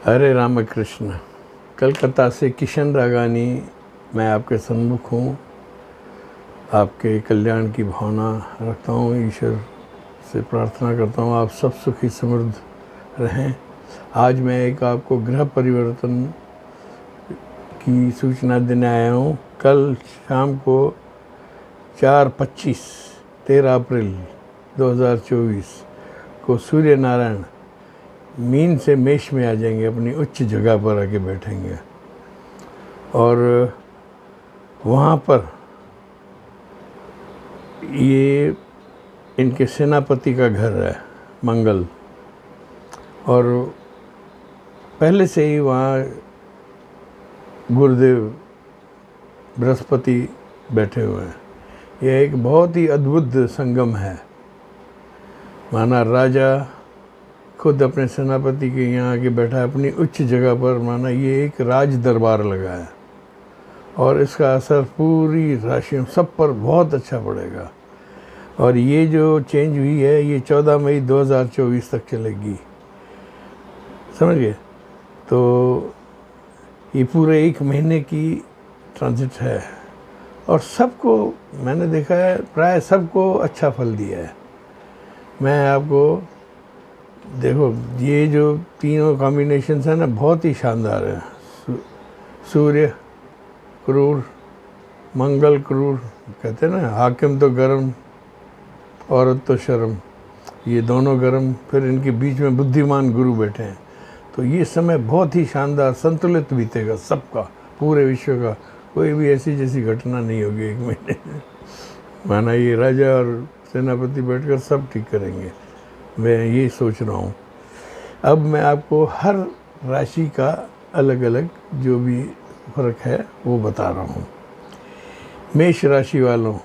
हरे रामकृष्ण। कलकत्ता से किशन रागानी मैं आपके सन्मुख हूँ। आपके कल्याण की भावना रखता हूँ। ईश्वर से प्रार्थना करता हूँ आप सब सुखी समृद्ध रहें। आज मैं एक आपको गृह परिवर्तन की सूचना देने आया हूँ। कल शाम को 4:25 13 अप्रैल 2024 को सूर्य नारायण मीन से मेष में आ जाएंगे, अपनी उच्च जगह पर आके बैठेंगे और वहाँ पर ये इनके सेनापति का घर है मंगल, और पहले से ही वहाँ गुरुदेव बृहस्पति बैठे हुए हैं। यह एक बहुत ही अद्भुत संगम है। माना राजा खुद अपने सेनापति के यहाँ आके बैठा है अपनी उच्च जगह पर। माना ये एक राज दरबार लगा है और इसका असर पूरी राशियों सब पर बहुत अच्छा पड़ेगा। और ये जो चेंज हुई है ये 14 मई 2024 तक चलेगी, समझ गए। तो ये पूरे 1 महीने की ट्रांजिट है और सबको मैंने देखा है, प्राय सबको अच्छा फल दिया है। मैं आपको देखो, ये जो तीनों कॉम्बिनेशंस हैं ना बहुत ही शानदार है। सूर्य क्रूर, मंगल क्रूर, कहते हैं ना हाकिम तो गरम औरत तो शर्म, ये दोनों गरम, फिर इनके बीच में बुद्धिमान गुरु बैठे हैं। तो ये समय बहुत ही शानदार संतुलित बीतेगा सबका, पूरे विश्व का। कोई भी ऐसी जैसी घटना नहीं होगी 1 महीने में। माना ये राजा और सेनापति बैठकर सब ठीक करेंगे, मैं ये सोच रहा हूँ। अब मैं आपको हर राशि का अलग अलग जो भी फर्क है वो बता रहा हूँ। मेष राशि वालों,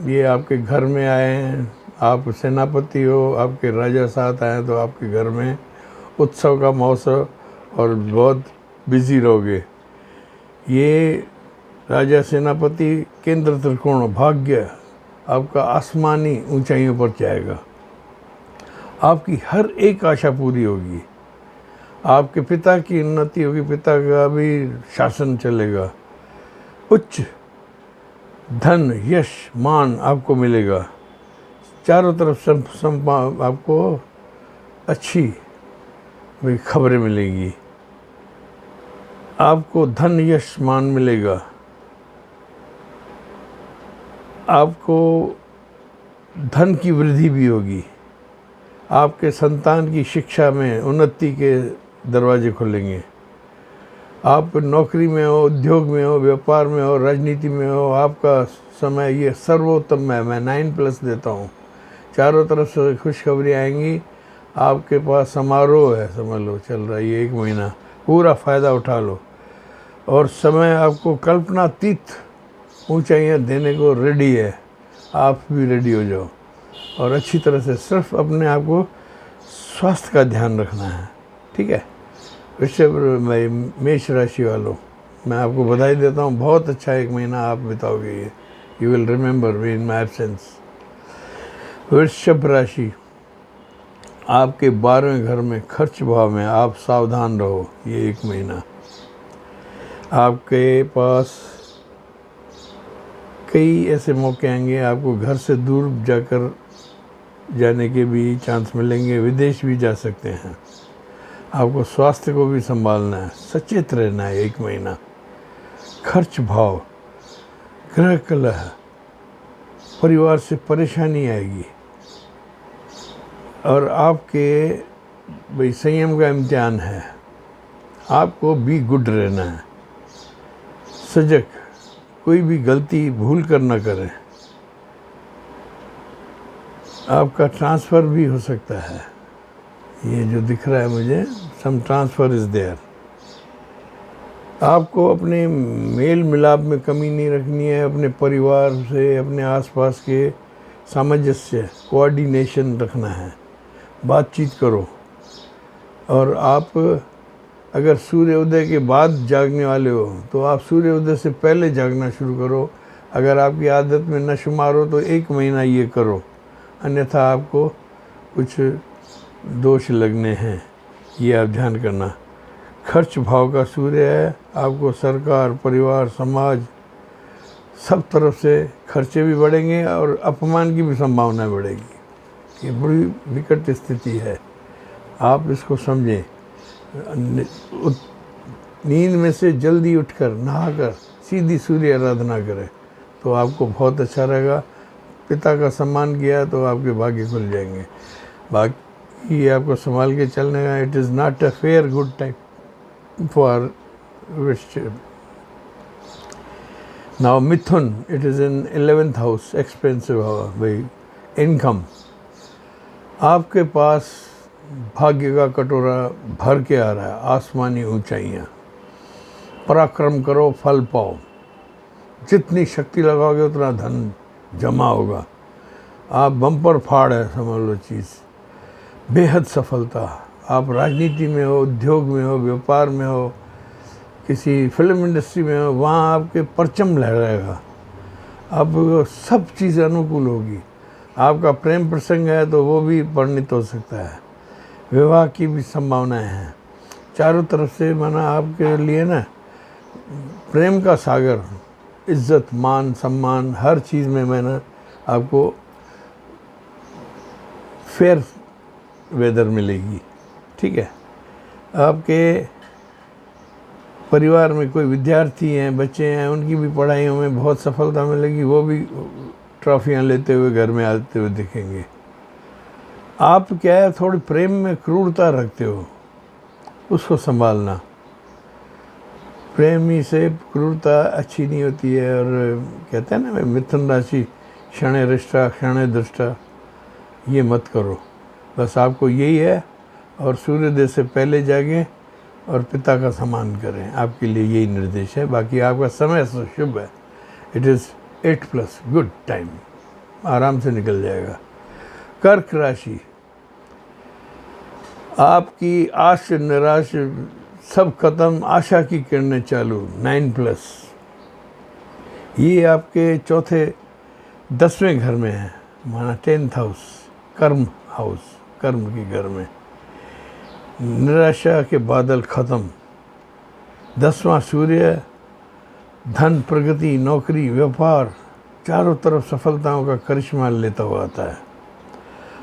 ये आपके घर में आए हैं, आप सेनापति हो, आपके राजा साथ आए तो आपके घर में उत्सव का मौसम और बहुत बिजी रहोगे। ये राजा सेनापति केंद्र त्रिकोण भाग्य आपका आसमानी ऊंचाइयों पर जाएगा। आपकी हर एक आशा पूरी होगी। आपके पिता की उन्नति होगी, पिता का भी शासन चलेगा। उच्च धन यश मान आपको मिलेगा। चारों तरफ आपको अच्छी खबरें मिलेंगी। आपको धन यश मान मिलेगा। आपको धन की वृद्धि भी होगी। आपके संतान की शिक्षा में उन्नति के दरवाजे खुलेंगे। आप नौकरी में हो, उद्योग में हो, व्यापार में हो, राजनीति में हो, आपका समय ये सर्वोत्तम है। मैं 9+ देता हूँ। चारों तरफ से खुशखबरी आएंगी। आपके पास समारोह है, समझ लो, चल रहा है ये 1 महीना, पूरा फ़ायदा उठा लो। और समय आपको कल्पनातीत ऊंचाइयाँ देने को रेडी है। आप भी रेडी हो जाओ और अच्छी तरह से सिर्फ अपने आप को स्वास्थ्य का ध्यान रखना है, ठीक है। वृषभ मेष राशि वालों, मैं आपको बधाई देता हूँ। बहुत अच्छा 1 महीना आप बिताओगे। ये you will remember me in my absence. वृषभ राशि, आपके 12वें घर में खर्च भाव में आप सावधान रहो। ये 1 महीना आपके पास कई ऐसे मौके आएंगे, आपको घर से दूर जाने के भी चांस मिलेंगे। विदेश भी जा सकते हैं। आपको स्वास्थ्य को भी संभालना है, सचेत रहना है 1 महीना। खर्च भाव, गृह कलह, परिवार से परेशानी आएगी और आपके भाई संयम का इम्तिहान है। आपको भी गुड रहना है, सजग, कोई भी गलती भूल कर ना करें। आपका ट्रांसफ़र भी हो सकता है, ये जो दिख रहा है मुझे, सम ट्रांसफ़र इज़ देयर। आपको अपने मेल मिलाप में कमी नहीं रखनी है। अपने परिवार से, अपने आसपास के सामंजस्य, कोऑर्डिनेशन रखना है। बातचीत करो। और आप अगर सूर्योदय के बाद जागने वाले हो तो आप सूर्योदय से पहले जागना शुरू करो। अगर आपकी आदत में न शुमार हो तो 1 महीना ये करो, अन्यथा आपको कुछ दोष लगने हैं, ये आप ध्यान करना। खर्च भाव का सूर्य है। आपको सरकार, परिवार, समाज सब तरफ से खर्चे भी बढ़ेंगे और अपमान की भी संभावना बढ़ेगी। ये बड़ी विकट स्थिति है, आप इसको समझें। नींद में से जल्दी उठकर नहाकर सीधी सूर्य आराधना करें तो आपको बहुत अच्छा रहेगा। पिता का सम्मान किया तो आपके भाग्य खुल जाएंगे। बाकी आपको संभाल के चलने का। It is not a fair good time for वृश्चिक। नाउ मिथुन, it is in 11th house, expensive भाई, इनकम। आपके पास भाग्य का कटोरा भर के आ रहा है, आसमानी ऊंचाइयाँ। पराक्रम करो, फल पाओ। जितनी शक्ति लगाओगे उतना धन जमा होगा। आप बम्पर फाड़ है, समझ लो चीज़। बेहद सफलता। आप राजनीति में हो, उद्योग में हो, व्यापार में हो, किसी फिल्म इंडस्ट्री में हो, वहाँ आपके परचम लहराएगा। अब सब चीज़ अनुकूल होगी। आपका प्रेम प्रसंग है तो वो भी परिणित हो सकता है। विवाह की भी संभावनाएं हैं। चारों तरफ से माना आपके लिए ना प्रेम का सागर, इज्जत, मान, सम्मान, हर चीज़ में मैंने आपको फेयर वेदर मिलेगी। ठीक है। आपके परिवार में कोई विद्यार्थी हैं, बच्चे हैं, उनकी भी पढ़ाइयों में बहुत सफलता मिलेगी। वो भी ट्रॉफियाँ लेते हुए घर में आते हुए दिखेंगे। आप क्या है, थोड़ी प्रेम में क्रूरता रखते हो, उसको संभालना। प्रेमी से क्रूरता अच्छी नहीं होती है। और कहते हैं ना, मिथुन राशि क्षणे हृष्टा क्षणे दृष्टा, ये मत करो। बस आपको यही है। और सूर्योदय से पहले जागें और पिता का सम्मान करें, आपके लिए यही निर्देश है। बाकी आपका समय शुभ है। इट इज़ 8+, गुड टाइम, आराम से निकल जाएगा। कर्क राशि, आपकी आश निराश सब खत्म, आशा की किरणें चालू, 9+। ये आपके चौथे 10वें घर में है, माना 10th हाउस, कर्म हाउस, कर्म के घर में। निराशा के बादल खत्म। 10वां सूर्य धन, प्रगति, नौकरी, व्यापार, चारों तरफ सफलताओं का करिश्मा लेता हुआ आता है।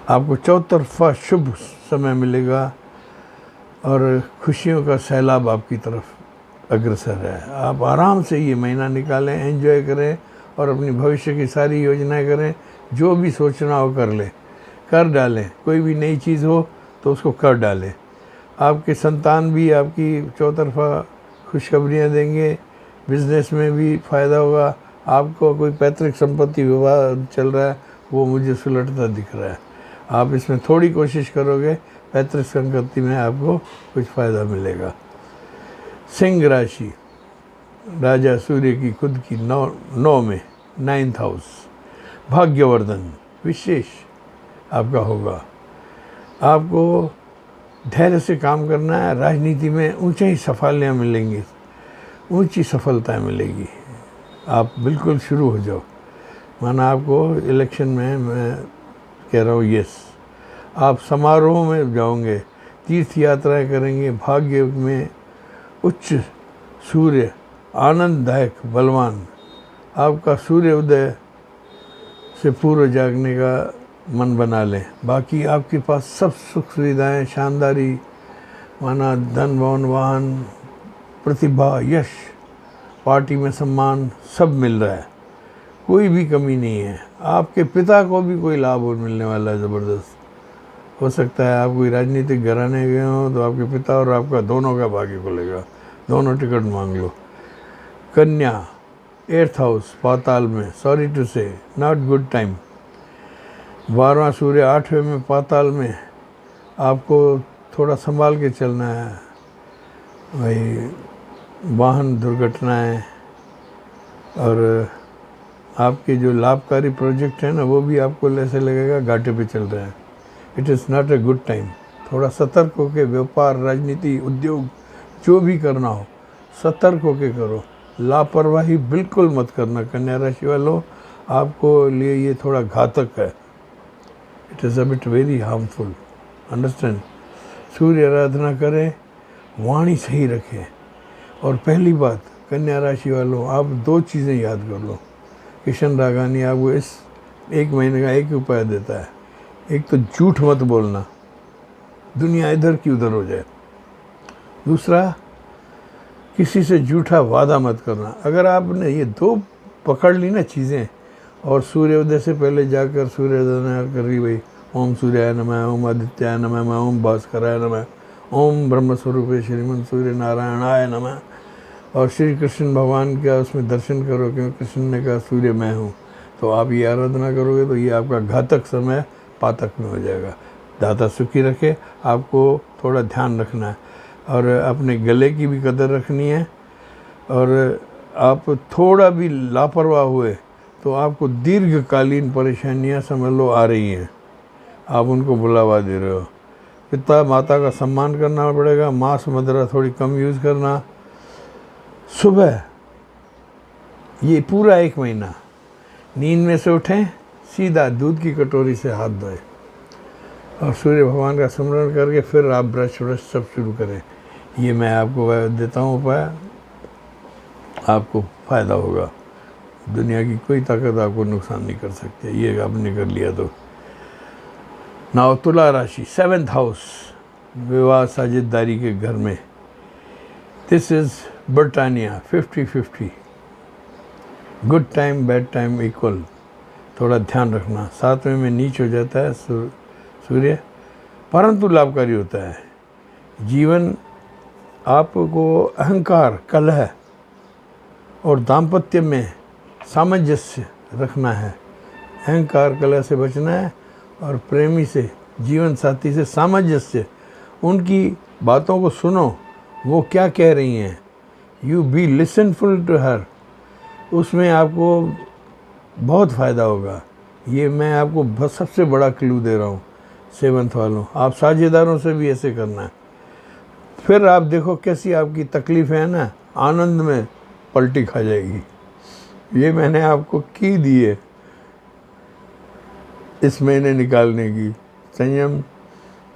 आपको चौतरफा शुभ समय मिलेगा और खुशियों का सैलाब आपकी तरफ अग्रसर है। आप आराम से ये महीना निकालें, एंजॉय करें और अपनी भविष्य की सारी योजनाएं करें। जो भी सोचना हो कर डालें। कोई भी नई चीज़ हो तो उसको कर डालें। आपके संतान भी आपकी चौतरफा खुशखबरियाँ देंगे। बिजनेस में भी फ़ायदा होगा। आपको कोई पैतृक संपत्ति विवाद चल रहा है, वो मुझे सुलटता दिख रहा है। आप इसमें थोड़ी कोशिश करोगे, पैतृक संपत्ति में आपको कुछ फ़ायदा मिलेगा। सिंह राशि, राजा सूर्य की खुद की 9 में, 9th हाउस, भाग्यवर्धन विशेष आपका होगा। आपको धैर्य से काम करना है। राजनीति में ऊंचाई सफलताएँ मिलेंगी, ऊंची सफलताएँ मिलेगी। आप बिल्कुल शुरू हो जाओ। माना आपको इलेक्शन में मैं कह रहा हूँ यस। आप समारोह में जाओगे, तीर्थ यात्राएं करेंगे। भाग्य में उच्च सूर्य, आनंददायक, बलवान। आपका सूर्य उदय से पूर्व जागने का मन बना लें। बाकी आपके पास सब सुख सुविधाएं, शानदारी, माना धन, भवन, वाहन, प्रतिभा, यश, पार्टी में सम्मान, सब मिल रहा है। कोई भी कमी नहीं है। आपके पिता को भी कोई लाभ और मिलने वाला है ज़बरदस्त। हो सकता है आप कोई राजनीतिक घराने गए हो तो आपके पिता और आपका दोनों का भाग्य खुलेगा। दोनों टिकट मांग लो। कन्या, 8th हाउस, पाताल में, सॉरी टू से, नॉट गुड टाइम। 12वां सूर्य 8वें में, पाताल में। आपको थोड़ा संभाल के चलना है भाई। वाहन दुर्घटनाएं और आपके जो लाभकारी प्रोजेक्ट है ना, वो भी आपको ऐसे लगेगा घाटे पे चल रहे हैं। It is not a good time. थोड़ा सतर्क होकर व्यापार, राजनीति, उद्योग जो भी करना हो सतर्क होकर करो। लापरवाही बिल्कुल मत करना। कन्या राशि वालों, आपको लिए ये थोड़ा घातक है। It is a bit very harmful, understand. सूर्य आराधना करें वाणी सही रखें। और पहली बात, कन्या राशि वालों, आप 2 चीज़ें याद कर लो। किशन रागानी आपको इस 1 महीने का एक उपाय देता है। एक तो झूठ मत बोलना, दुनिया इधर की उधर हो जाए। दूसरा, किसी से झूठा वादा मत करना। अगर आपने ये 2 पकड़ ली ना चीज़ें, और सूर्योदय से पहले जाकर सूर्योदय कर रही भाई, ओम सूर्याय नमः, ओम आदित्याय नमः, ओम भास्कराय नमः, ओम ब्रह्मस्वरूपे श्रीमन सूर्य नारायणाय नमः। और श्री कृष्ण भगवान का उसमें दर्शन करो, क्योंकि कृष्ण ने कहा सूर्य मैं हूँ। तो आप ये आराधना करोगे तो ये आपका घातक समय पातक में हो जाएगा। दाता सुखी रखे। आपको थोड़ा ध्यान रखना है और अपने गले की भी कदर रखनी है। और आप थोड़ा भी लापरवाह हुए तो आपको दीर्घकालीन परेशानियां समझ लो आ रही हैं। आप उनको बुलावा दे रहे हो। पिता माता का सम्मान करना पड़ेगा। मांस मदिरा थोड़ी कम यूज़ करना। सुबह ये पूरा 1 महीना नींद में से उठें, सीधा दूध की कटोरी से हाथ धोएं और सूर्य भगवान का स्मरण करके फिर आप ब्रश सब शुरू करें। ये मैं आपको देता हूँ उपाय, आपको फ़ायदा होगा। दुनिया की कोई ताकत आपको नुकसान नहीं कर सकती। ये आपने कर लिया तो। नाउ तुला राशि, 7th हाउस, विवाह साझेदारी के घर में। This is Britannia 50-50, good time bad time equal. थोड़ा ध्यान रखना। 7वें में नीच हो जाता है सूर्य, परंतु लाभकारी होता है। जीवन आपको अहंकार, कलह और दाम्पत्य में सामंजस्य रखना है। अहंकार कलह से बचना है और प्रेमी से, जीवन साथी से सामंजस्य। उनकी बातों को सुनो, वो क्या कह रही हैं। You be listenful to her. उसमें आपको बहुत फ़ायदा होगा। ये मैं आपको बस सबसे बड़ा क्लू दे रहा हूँ 7th वालों। आप साझेदारों से भी ऐसे करना है। फिर आप देखो कैसी आपकी तकलीफ़ है ना, आनंद में पलटी खा जाएगी। ये मैंने आपको की दी है इस महीने निकालने की। संयम,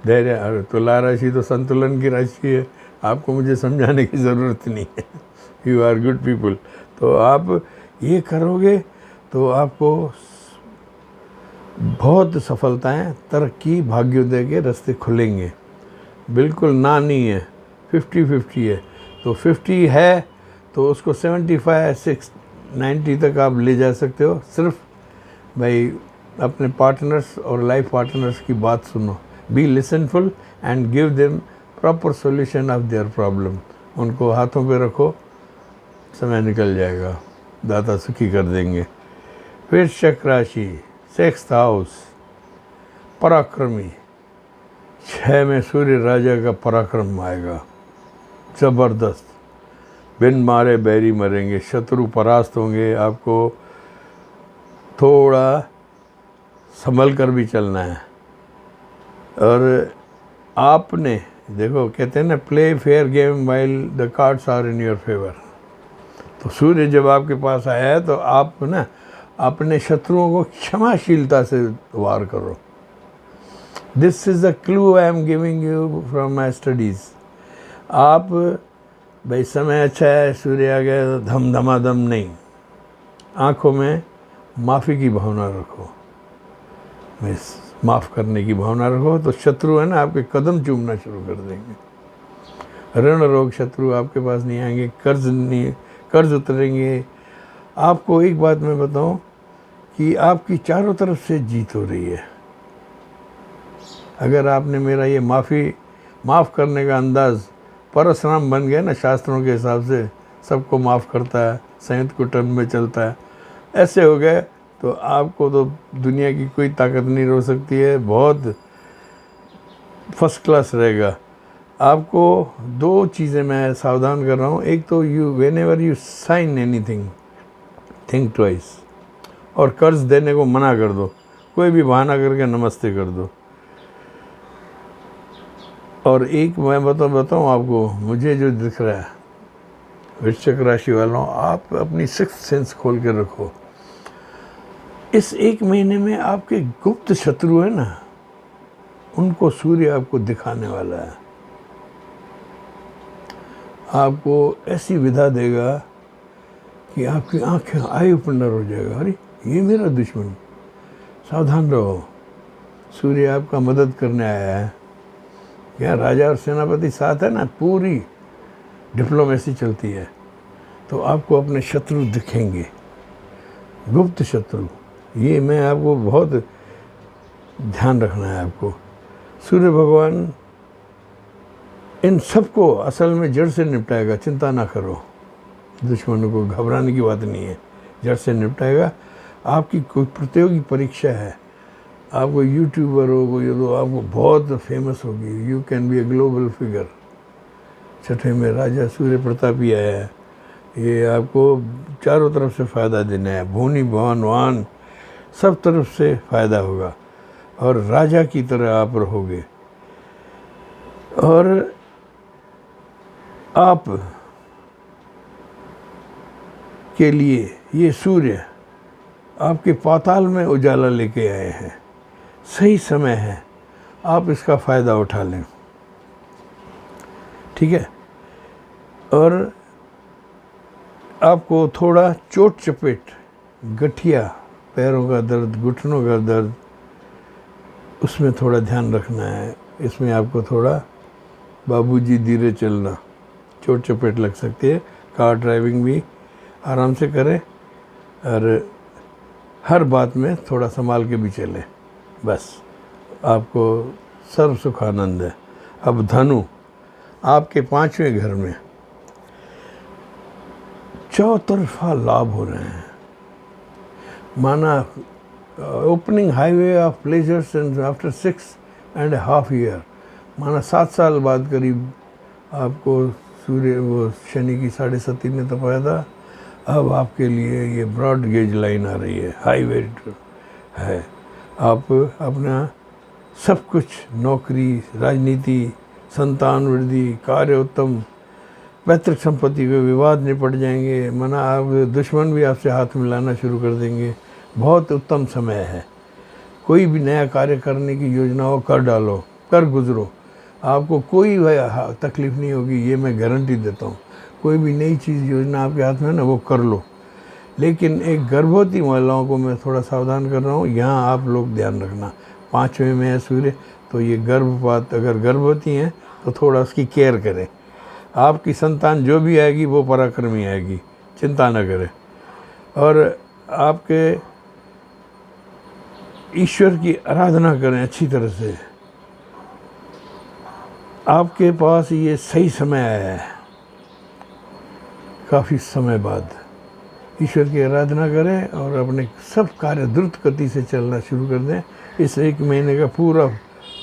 धैर्य। और तुला राशि तो संतुलन की राशि है, आपको मुझे समझाने की ज़रूरत नहीं है। You are good people. तो आप ये करोगे तो आपको बहुत सफलताएं, तरक्की, भाग्योदय के रास्ते खुलेंगे। बिल्कुल ना नहीं है, 50-50 है। तो 50 है तो उसको 75, 6, 90 तक आप ले जा सकते हो। सिर्फ भाई अपने पार्टनर्स और लाइफ पार्टनर्स की बात सुनो। Be listenful and give them proper solution of their problem. उनको हाथों पे रखो, समय निकल जाएगा, दाता सुखी कर देंगे। वृश्चिक राशि, 6th हाउस, पराक्रमी। 6 में सूर्य राजा का पराक्रम आएगा, ज़बरदस्त। बिन मारे बैरी मरेंगे, शत्रु परास्त होंगे। आपको थोड़ा संभल कर भी चलना है। और आपने देखो, कहते हैं ना, play fair game while the cards are in your favour. तो सूर्य जब आपके पास आया है तो आप ना अपने शत्रुओं को क्षमाशीलता से वार करो। This is the clue I am giving you from my studies. आप भाई समय अच्छा है, सूर्य आ गया तो धम धमाधम नहीं, आँखों में माफ़ी की भावना रखो, माफ़ करने की भावना रखो। तो शत्रु है ना आपके कदम चूमना शुरू कर देंगे। ऋण रोग शत्रु आपके पास नहीं आएंगे, कर्ज उतरेंगे। आपको एक बात मैं बताऊं कि आपकी चारों तरफ से जीत हो रही है। अगर आपने मेरा ये माफ़ करने का अंदाज़ परशुराम बन गया ना, शास्त्रों के हिसाब से सबको माफ़ करता है, संयुक्त कुटुंब में चलता है, ऐसे हो गए तो आपको तो दुनिया की कोई ताकत नहीं रोक सकती है। बहुत फर्स्ट क्लास रहेगा। आपको 2 चीज़ें मैं सावधान कर रहा हूँ। एक तो whenever you sign anything, think twice. और कर्ज देने को मना कर दो, कोई भी बहाना करके नमस्ते कर दो। और एक मैं बताऊँ आपको, मुझे जो दिख रहा है, वृश्चिक राशि वालों, आप अपनी 6th सेंस खोल के रखो। इस 1 महीने में आपके गुप्त शत्रु है ना, उनको सूर्य आपको दिखाने वाला है। आपको ऐसी विधा देगा कि आपकी आंखें आई ओपनर हो जाएगा, अरे ये मेरा दुश्मन, सावधान रहो, सूर्य आपका मदद करने आया है। क्या राजा और सेनापति साथ है ना, पूरी डिप्लोमेसी चलती है। तो आपको अपने शत्रु दिखेंगे, गुप्त शत्रु, ये मैं आपको बहुत ध्यान रखना है आपको। सूर्य भगवान इन सबको असल में जड़ से निपटाएगा, चिंता ना करो, दुश्मनों को घबराने की बात नहीं है, जड़ से निपटाएगा। आपकी कोई प्रतियोगी परीक्षा है, आपको यूट्यूबर हो कोई तो आपको बहुत फेमस होगी, you can be a global figure. छठे में राजा सूर्य प्रतापी आया है, ये आपको चारों तरफ से फ़ायदा देना है, भूनि भवन वाहन सब तरफ से फ़ायदा होगा और राजा की तरह आप रहोगे। और आप के लिए ये सूर्य आपके पाताल में उजाला लेके आए हैं, सही समय है, आप इसका फ़ायदा उठा लें, ठीक है। और आपको थोड़ा चोट चपेट, गठिया, पैरों का दर्द, घुटनों का दर्द, उसमें थोड़ा ध्यान रखना है। इसमें आपको थोड़ा बाबूजी धीरे चलना, चोट चपेट लग सकती है। कार ड्राइविंग भी आराम से करें और हर बात में थोड़ा संभाल के भी चलें, बस आपको सर्व सुख आनंद है। अब धनु, आपके 5वें घर में चौतरफा लाभ हो रहे हैं, माना opening highway of pleasures and after 6.5 year, माना 7 साल बाद करीब आपको सूर्य वो शनि की 7.5 ने तपाया था। अब आपके लिए ये ब्रॉड गेज लाइन आ रही है, हाईवे है। आप अपना सब कुछ, नौकरी, राजनीति, संतान वृद्धि, कार्य उत्तम, पैतृक संपत्ति के विवाद निपट जाएंगे, माना आप दुश्मन भी आपसे हाथ मिलाना शुरू कर देंगे। बहुत उत्तम समय है, कोई भी नया कार्य करने की योजना हो कर डालो, कर गुजरो, आपको कोई तकलीफ नहीं होगी, ये मैं गारंटी देता हूँ। कोई भी नई चीज़ योजना आपके हाथ में ना, वो कर लो। लेकिन एक गर्भवती महिलाओं को मैं थोड़ा सावधान कर रहा हूँ, यहाँ आप लोग ध्यान रखना। 5वें में है सूर्य, तो ये गर्भपात, अगर गर्भवती हैं तो थोड़ा उसकी केयर करें। आपकी संतान जो भी आएगी वो पराक्रमी आएगी, चिंता न करें। और आपके ईश्वर की आराधना करें अच्छी तरह से। आपके पास ये सही समय आया है, काफ़ी समय बाद ईश्वर की आराधना करें और अपने सब कार्य द्रुत गति से चलना शुरू कर दें। इस 1 महीने का पूरा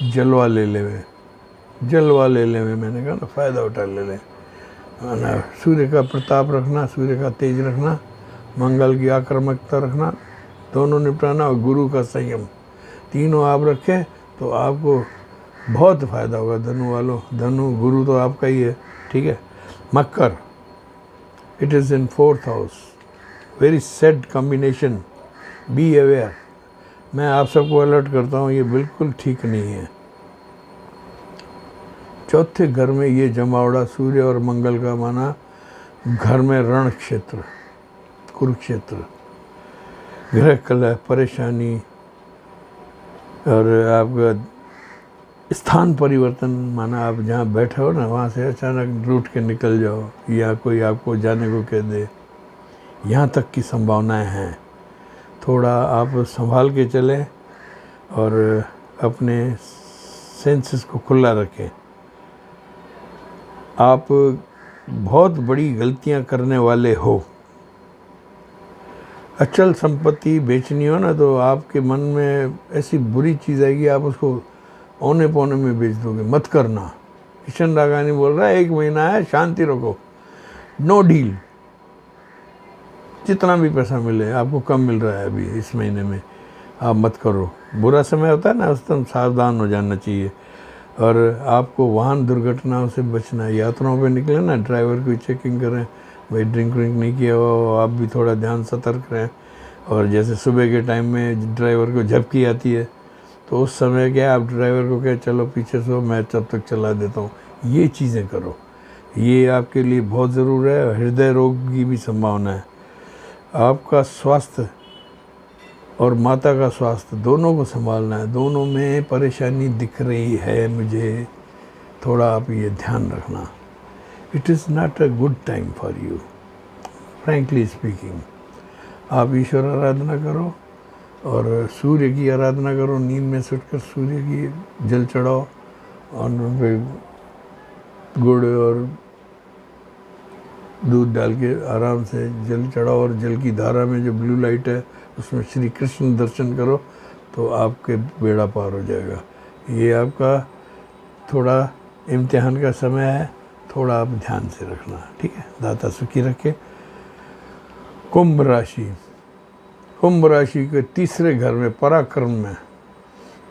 जलवा ले लें, मैंने कहा ना, फ़ायदा उठा ले लें। ना सूर्य का प्रताप रखना, सूर्य का तेज रखना, मंगल की आक्रामकता रखना, दोनों निपटाना, और गुरु का संयम, तीनों आप रखें तो आपको बहुत फ़ायदा होगा। धनु वालों, धनु गुरु तो आपका ही है, ठीक है। मकर, it is in 4th house, very sad combination, be aware. मैं आप सबको अलर्ट करता हूँ, ये बिल्कुल ठीक नहीं है। 4थे घर में ये जमावड़ा सूर्य और मंगल का, माना घर में रण क्षेत्र, कुरुक्षेत्र, ग्रह कलह, परेशानी, और आपका स्थान परिवर्तन, माना आप जहाँ बैठे हो ना वहाँ से अचानक रूठ के निकल जाओ, या कोई आपको जाने को कह दे, यहाँ तक की संभावनाएं हैं। थोड़ा आप संभाल के चलें और अपने सेंसेस को खुला रखें। आप बहुत बड़ी गलतियाँ करने वाले हो। अचल संपत्ति बेचनी हो ना, तो आपके मन में ऐसी बुरी चीज़ आएगी, आप उसको औने पौने में बेच दोगे, मत करना। किशन रागानी बोल रहा है 1 महीना है, शांति रखो, नो डील, जितना भी पैसा मिले, आपको कम मिल रहा है अभी इस महीने में, आप मत करो। बुरा समय होता है ना, उस टाइम सावधान हो जाना चाहिए। और आपको वाहन दुर्घटनाओं से बचना है। यात्राओं पे निकले ना, ड्राइवर की चेकिंग करें, भाई ड्रिंक नहीं किया हो, आप भी थोड़ा ध्यान सतर्क रहें। और जैसे सुबह के टाइम में ड्राइवर को झपकी आती है, तो उस समय क्या आप ड्राइवर को कहे चलो पीछे सो, मैं तब तक चला देता हूँ, ये चीज़ें करो। ये आपके लिए बहुत ज़रूर है। हृदय रोग की भी संभावना है। आपका स्वास्थ्य और माता का स्वास्थ्य दोनों को संभालना है। दोनों में परेशानी दिख रही है मुझे, थोड़ा आप ये ध्यान रखना। It is not a good time for you, frankly speaking. आप ईश्वर आराधना करो और सूर्य की आराधना करो। नींद में से उठकर सूर्य की जल चढ़ाओ और उन पे गुड़ और दूध डाल के आराम से जल चढ़ाओ और जल की धारा में जो ब्लू लाइट है उसमें श्री कृष्ण दर्शन करो तो आपके बेड़ा पार हो जाएगा। ये आपका थोड़ा इम्तिहान का समय है, थोड़ा आप ध्यान से रखना, ठीक है। दाता सुखी रखे। कुंभ राशि, कुंभ राशि के तीसरे घर में पराक्रम में,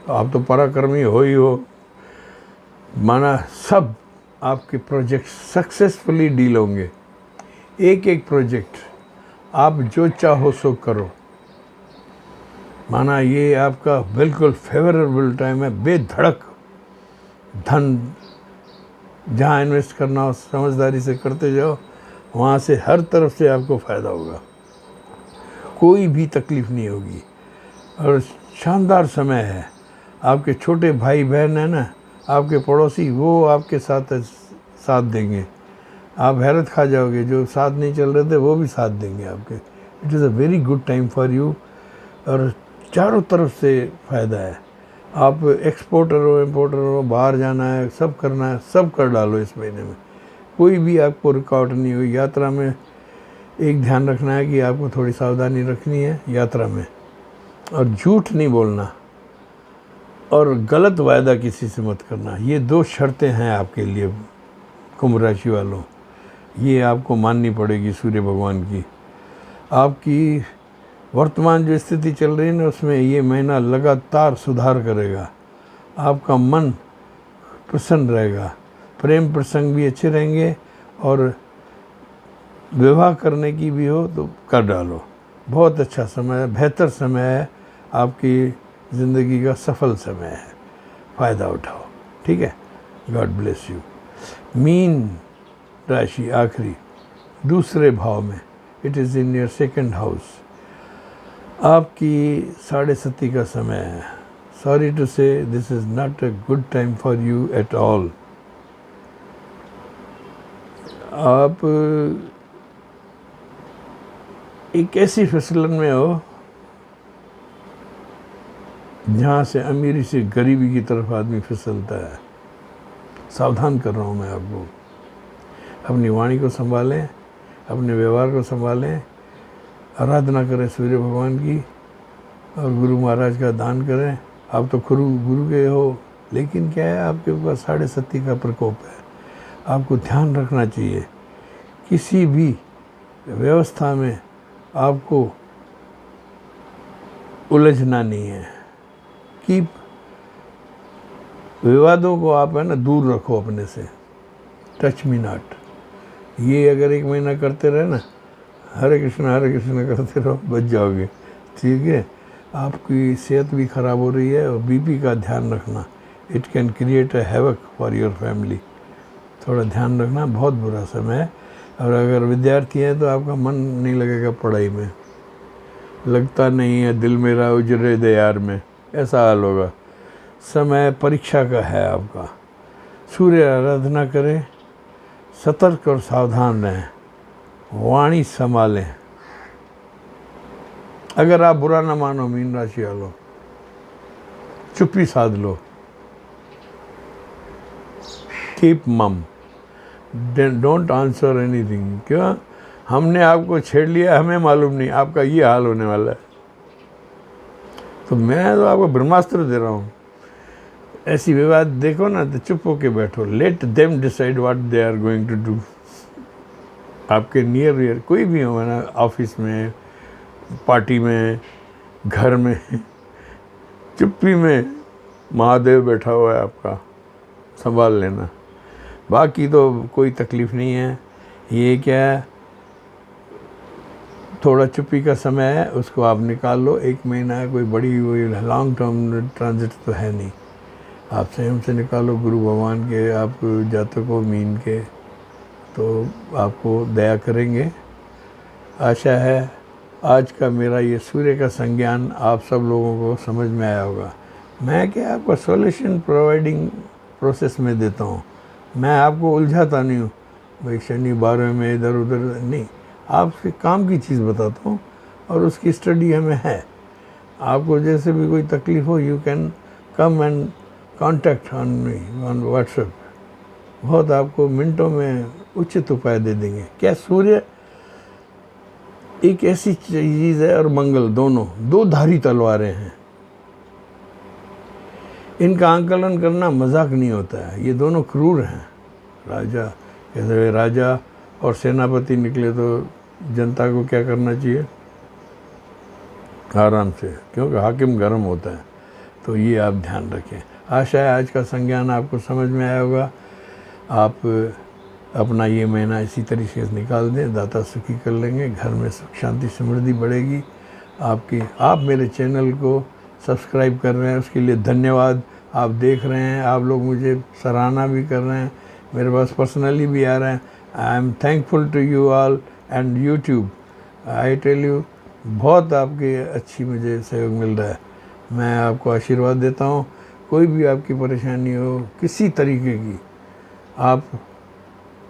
आप तो पराक्रमी हो ही हो, माना सब आपके प्रोजेक्ट सक्सेसफुली डील होंगे। एक एक प्रोजेक्ट आप जो चाहो सो करो, माना ये आपका बिल्कुल फेवरेबल टाइम है। बेधड़क धन जहाँ इन्वेस्ट करना हो समझदारी से करते जाओ, वहाँ से हर तरफ से आपको फ़ायदा होगा, कोई भी तकलीफ़ नहीं होगी और शानदार समय है। आपके छोटे भाई बहन है ना, आपके पड़ोसी, वो आपके साथ देंगे। आप हैरत खा जाओगे, जो साथ नहीं चल रहे थे वो भी साथ देंगे आपके। It is a very good time for you और चारों तरफ से फ़ायदा है। आप एक्सपोर्टर हो, इम्पोर्टर हो, बाहर जाना है, सब करना है, सब कर डालो इस महीने में। कोई भी आपको रुकावट नहीं हुई। यात्रा में एक ध्यान रखना है कि आपको थोड़ी सावधानी रखनी है यात्रा में, और झूठ नहीं बोलना और गलत वायदा किसी से मत करना। ये 2 शर्तें हैं आपके लिए कुंभ राशि वालों, ये आपको माननी पड़ेगी सूर्य भगवान की। आपकी वर्तमान जो स्थिति चल रही है ना, उसमें ये महीना लगातार सुधार करेगा। आपका मन प्रसन्न रहेगा, प्रेम प्रसंग भी अच्छे रहेंगे और विवाह करने की भी हो तो कर डालो। बहुत अच्छा समय है, बेहतर समय है, आपकी ज़िंदगी का सफल समय है, फ़ायदा उठाओ, ठीक है। God bless you. मीन राशि आखिरी, दूसरे भाव में, it is in your second house. आपकी 7:30 का समय है। सॉरी टू से this is not a good time for you at all. आप एक ऐसी फिसलन में हो जहाँ से अमीरी से गरीबी की तरफ आदमी फिसलता है। सावधान कर रहा हूँ मैं आपको। अपनी वाणी को संभालें, अपने व्यवहार को संभालें, आराधना करें सूर्य भगवान की और गुरु महाराज का दान करें। आप तो गुरु के हो, लेकिन क्या है, आपके ऊपर 7:30 का प्रकोप है। आपको ध्यान रखना चाहिए, किसी भी व्यवस्था में आपको उलझना नहीं है। कि विवादों को आप है ना दूर रखो अपने से, टच मी नॉट। ये अगर 1 महीना करते रहे ना, हरे कृष्णा करते रहो, बच जाओगे, ठीक है। आपकी सेहत भी ख़राब हो रही है और बीपी का ध्यान रखना, it can create a havoc for your family. थोड़ा ध्यान रखना, बहुत बुरा समय है। और अगर विद्यार्थी हैं तो आपका मन नहीं लगेगा पढ़ाई में, लगता नहीं है दिल मेरा उजरे दे यार में, ऐसा हाल होगा। समय परीक्षा का है आपका। सूर्य आराधना करें, सतर्क और सावधान रहें, वाणी संभालें। अगर आप बुरा ना मानो मीन राशि वालों, चुप्पी साध लो, कीप मम, डोंट आंसर एनीथिंग। क्यों? हमने आपको छेड़ लिया, हमें मालूम नहीं आपका ये हाल होने वाला है, तो मैं तो आपको ब्रह्मास्त्र दे रहा हूँ। ऐसी विवाद देखो ना तो चुप होके बैठो, let them decide what they are going to do. आपके नियर कोई भी हो ना, ऑफिस में, पार्टी में, घर में, चुप्पी में महादेव बैठा हुआ है आपका, संभाल लेना। बाकी तो कोई तकलीफ़ नहीं है। ये क्या है, थोड़ा चुप्पी का समय है, उसको आप निकाल लो। 1 महीना है, कोई बड़ी कोई लॉन्ग टर्म ट्रांजिट तो है नहीं। आप संयम से निकालो, गुरु भगवान के, आप जातकों मीन के तो आपको दया करेंगे। आशा है आज का मेरा ये सूर्य का संज्ञान आप सब लोगों को समझ में आया होगा। मैं क्या आपको सॉल्यूशन प्रोवाइडिंग प्रोसेस में देता हूँ, मैं आपको उलझाता नहीं हूँ भाई शनि 12 में इधर उधर नहीं, आपके काम की चीज़ बताता हूँ और उसकी स्टडी हमें है। आपको जैसे भी कोई तकलीफ़ हो you can come and contact on me on WhatsApp, बहुत आपको मिनटों में उचित उपाय दे देंगे। क्या सूर्य एक ऐसी चीज़ है और मंगल, दोनों दो धारी तलवारें हैं, इनका आंकलन करना मजाक नहीं होता है। ये दोनों क्रूर हैं। राजा कैसे राजा और सेनापति निकले तो जनता को क्या करना चाहिए, आराम से, क्योंकि हाकिम गर्म होता है। तो ये आप ध्यान रखें। आशा है आज का संज्ञान आपको समझ में आया होगा। आप अपना ये महीना इसी तरीके से निकाल दें, दाता सुखी कर लेंगे, घर में सुख शांति समृद्धि बढ़ेगी आपकी। आप मेरे चैनल को सब्सक्राइब कर रहे हैं उसके लिए धन्यवाद। आप देख रहे हैं, आप लोग मुझे सराहना भी कर रहे हैं, मेरे पास पर्सनली भी आ रहे हैं। I am thankful to you all and YouTube, I tell you, बहुत आपकी अच्छी मुझे सहयोग मिल रहा है। मैं आपको आशीर्वाद देता हूँ। कोई भी आपकी परेशानी हो किसी तरीके की, आप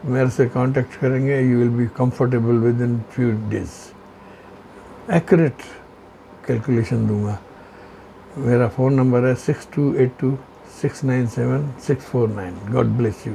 मेरे से कांटेक्ट करेंगे, you will be comfortable with in few days. Accurate calculation दूंगा। मेरा फ़ोन नंबर है 6282697649। God bless you.